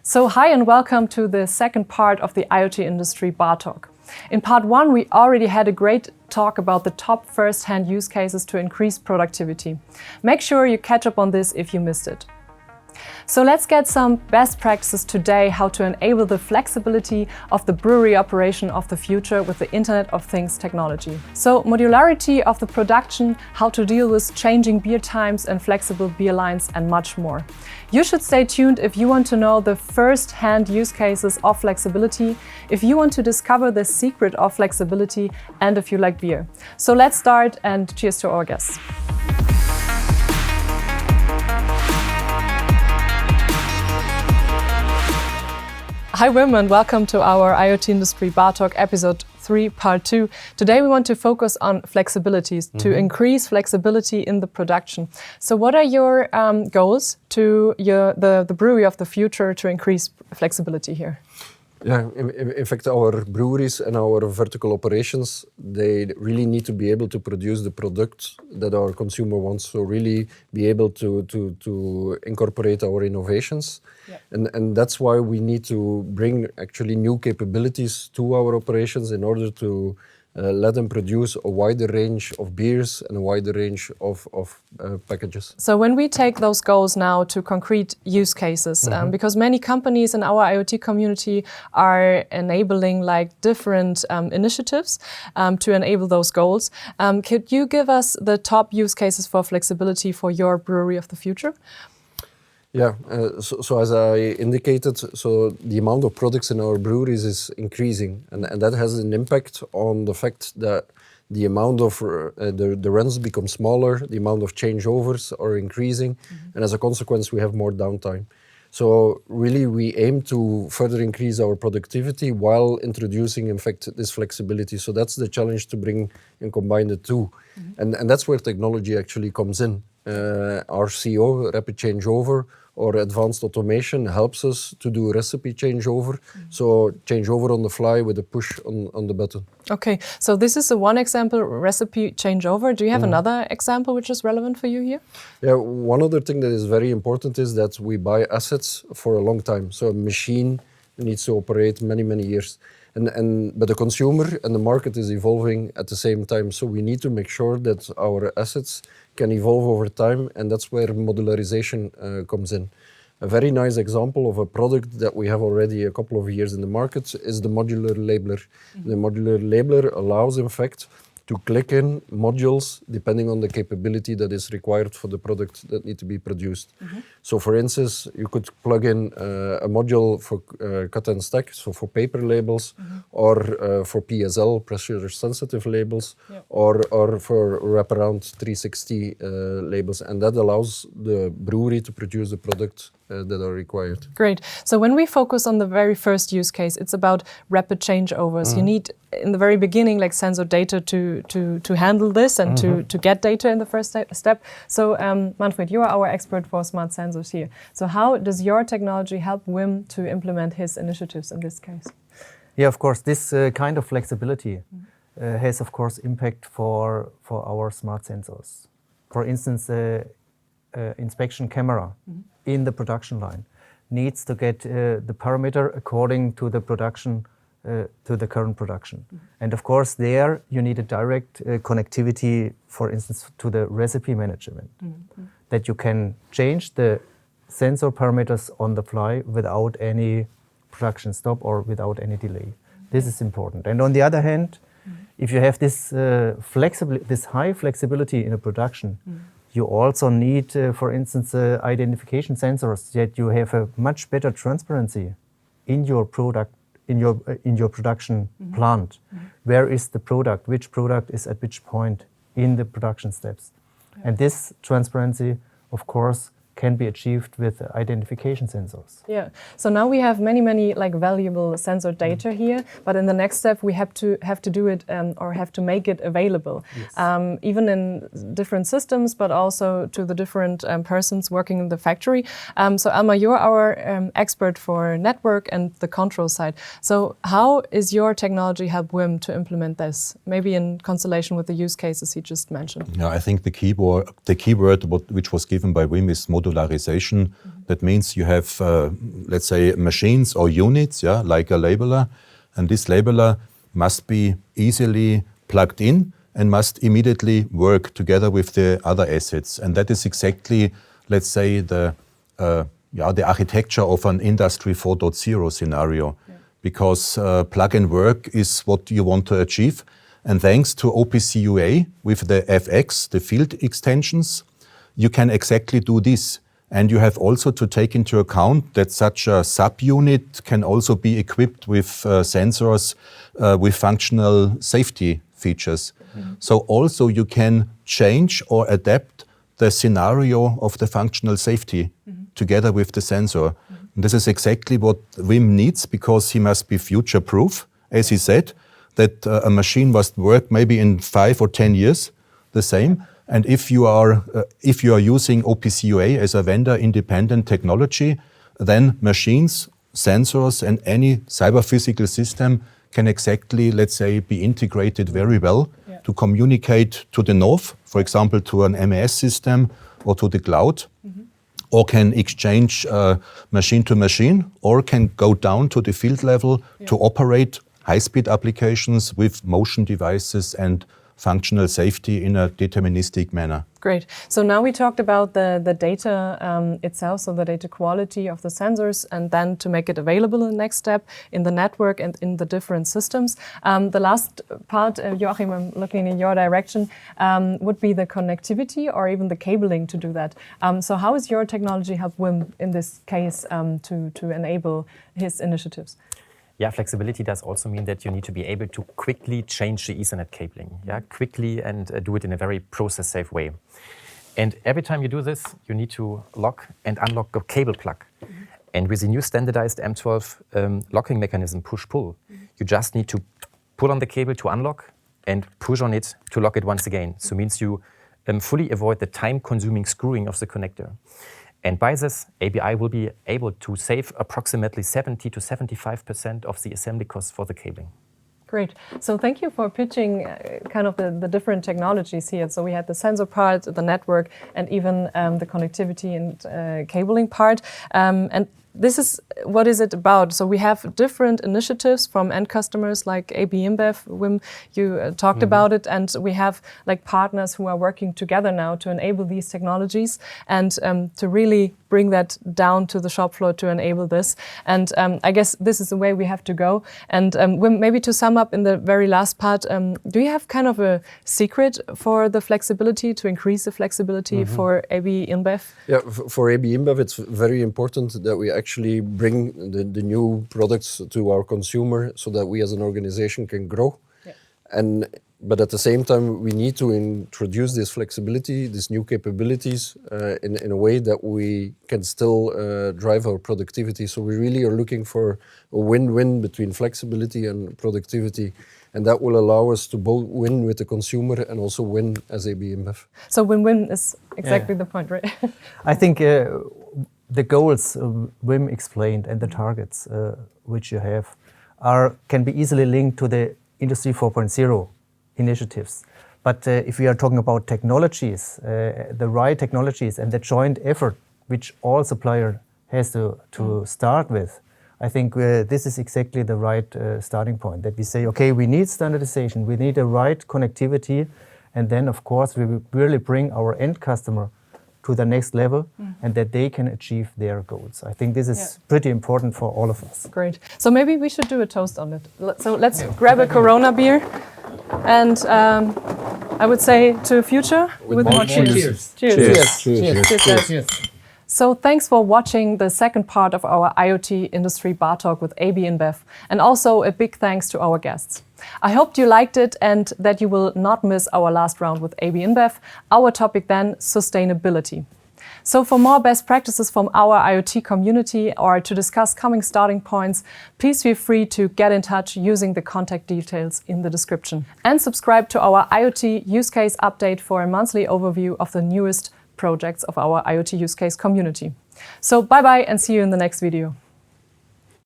So hi and welcome to the second part of the IoT Industry Bartalk. In part 1 we already had a great talk about the top first-hand use cases to increase productivity. Make sure you catch up on this if you missed it. So let's get some best practices today how to enable the flexibility of the brewery operation of the future with the Internet of Things technology. So modularity of the production, how to deal with changing beer times and flexible beer lines and much more. You should stay tuned if you want to know the first-hand use cases of flexibility, if you want to discover the secret of flexibility and if you like beer. So let's start and cheers to our guests. Hi Wim and welcome to our IoT Industry Bartalk episode 3 part 2. Today we want to focus on flexibilities, to increase flexibility in the production. So what are your goals to the brewery of the future to increase flexibility here? Yeah, in fact, our breweries and our vertical operations, they really need to be able to produce the product that our consumer wants. So really be able to incorporate our innovations. Yep. And that's why we need to bring actually new capabilities to our operations in order to let them produce a wider range of beers and a wider range of packages. So when we take those goals now to concrete use cases, because many companies in our IoT community are enabling like different initiatives to enable those goals. Could you give us the top use cases for flexibility for your brewery of the future? Yeah, so as I indicated, so the amount of products in our breweries is increasing, and that has an impact on the fact that the amount of the runs become smaller, the amount of changeovers are increasing, and as a consequence we have more downtime. So really we aim to further increase our productivity while introducing in fact this flexibility. So that's the challenge, to bring and combine the two. And that's where technology actually comes in. RCO, rapid changeover, or advanced automation helps us to do recipe changeover. So changeover on the fly with a push on the button. Okay, so this is one example, recipe changeover. Do you have another example which is relevant for you here? Yeah, one other thing that is very important is that we buy assets for a long time. So a machine needs to operate many years. But the consumer and the market is evolving at the same time. So we need to make sure that our assets can evolve over time, and that's where modularization comes in. A very nice example of a product that we have already a couple of years in the market is the modular labeler. The modular labeler allows, in fact, to click in modules depending on the capability that is required for the product that need to be produced. So for instance, you could plug in a module for cut and stack, so for paper labels, or for PSL, pressure sensitive labels, or for wraparound 360 labels, and that allows the brewery to produce the product that are required. Great. So when we focus on the very first use case, it's about rapid changeovers. You need, in the very beginning, like sensor data to handle this and to get data in the first step. So Manfred, you are our expert for smart sensors here. So how does your technology help Wim to implement his initiatives in this case? Yeah, of course, this kind of flexibility has, of course, impact for our smart sensors. For instance, inspection camera in the production line needs to get the parameter according to the production, to the current production. And of course there you need a direct connectivity, for instance, to the recipe management, that you can change the sensor parameters on the fly without any production stop or without any delay. This is important. And on the other hand, if you have this this high flexibility in a production, you also need, for instance, identification sensors, that you have a much better transparency in your product, in your production plant. Where is the product? Which product is at which point in the production steps? And this transparency, of course, can be achieved with identification sensors. Yeah. So now we have many like valuable sensor data here, but in the next step we have to do it or have to make it available, even in different systems, but also to the different persons working in the factory. So Alma, you're our expert for network and the control side. So how is your technology help Wim to implement this? Maybe in constellation with the use cases he just mentioned. Yeah, I think the keyword which was given by Wim is modularization. modularization. That means you have, let's say, machines or units, yeah, like a labeler, and this labeler must be easily plugged in and must immediately work together with the other assets. And that is exactly, let's say, the architecture of an Industry 4.0 scenario, because plug and work is what you want to achieve. And thanks to OPC UA with the FX, the field extensions, you can exactly do this. And you have also to take into account that such a subunit can also be equipped with sensors with functional safety features. So also you can change or adapt the scenario of the functional safety together with the sensor. And this is exactly what Wim needs, because he must be future-proof, as he said, that a machine must work maybe in 5 or 10 years, the same. And if you are using OPC UA as a vendor-independent technology, then machines, sensors, and any cyber-physical system can exactly, let's say, be integrated very well to communicate to the north, for example, to an MES system or to the cloud, or can exchange machine to machine, or can go down to the field level to operate high-speed applications with motion devices and functional safety in a deterministic manner. Great. So now we talked about the data itself, so the data quality of the sensors, and then to make it available in the next step in the network and in the different systems. The last part, Joachim, I'm looking in your direction, would be the connectivity or even the cabling to do that. So how is your technology help Wim in this case to enable his initiatives? Yeah, flexibility does also mean that you need to be able to quickly change the Ethernet cabling, quickly, and do it in a very process-safe way. And every time you do this, you need to lock and unlock a cable plug. And with the new standardized M12 locking mechanism, push-pull, you just need to pull on the cable to unlock and push on it to lock it once again. So it means you fully avoid the time-consuming screwing of the connector. And by this, ABI will be able to save approximately 70 to 75% of the assembly costs for the cabling. Great. So thank you for pitching kind of the different technologies here. So we had the sensor part, the network, and even the connectivity and cabling part. And this is what is it about? So we have different initiatives from end customers like AB InBev. Wim, you talked about it, and we have like partners who are working together now to enable these technologies and to really bring that down to the shop floor to enable this. And I guess this is the way we have to go. And Wim, maybe to sum up in the very last part, do you have kind of a secret for the flexibility, to increase the flexibility for AB InBev? Yeah, for AB InBev, it's very important that we actually bring the new products to our consumer so that we as an organization can grow. But at the same time, we need to introduce this flexibility, these new capabilities in a way that we can still drive our productivity. So we really are looking for a win-win between flexibility and productivity. And that will allow us to both win with the consumer and also win as AB InBev. So win-win is exactly the point, right? I think the goals Wim explained and the targets which you have can be easily linked to the Industry 4.0 initiatives. But if we are talking about technologies, the right technologies and the joint effort which all supplier has to start with, I think this is exactly the right starting point, that we say, okay, we need standardization, we need a right connectivity, and then of course we will really bring our end customer to the next level and that they can achieve their goals. I think this is pretty important for all of us. Great. So maybe we should do a toast on it. So let's grab a Corona beer and I would say to future with more cheers. Cheers. Cheers. So thanks for watching the second part of our IoT Industry Bartalk with AB InBev, and also a big thanks to our guests. I hoped you liked it and that you will not miss our last round with AB InBev. Our topic then, sustainability. So for more best practices from our IoT community or to discuss coming starting points, please feel free to get in touch using the contact details in the description. And subscribe to our IoT use case update for a monthly overview of the newest projects of our IoT use case community. So bye-bye and see you in the next video.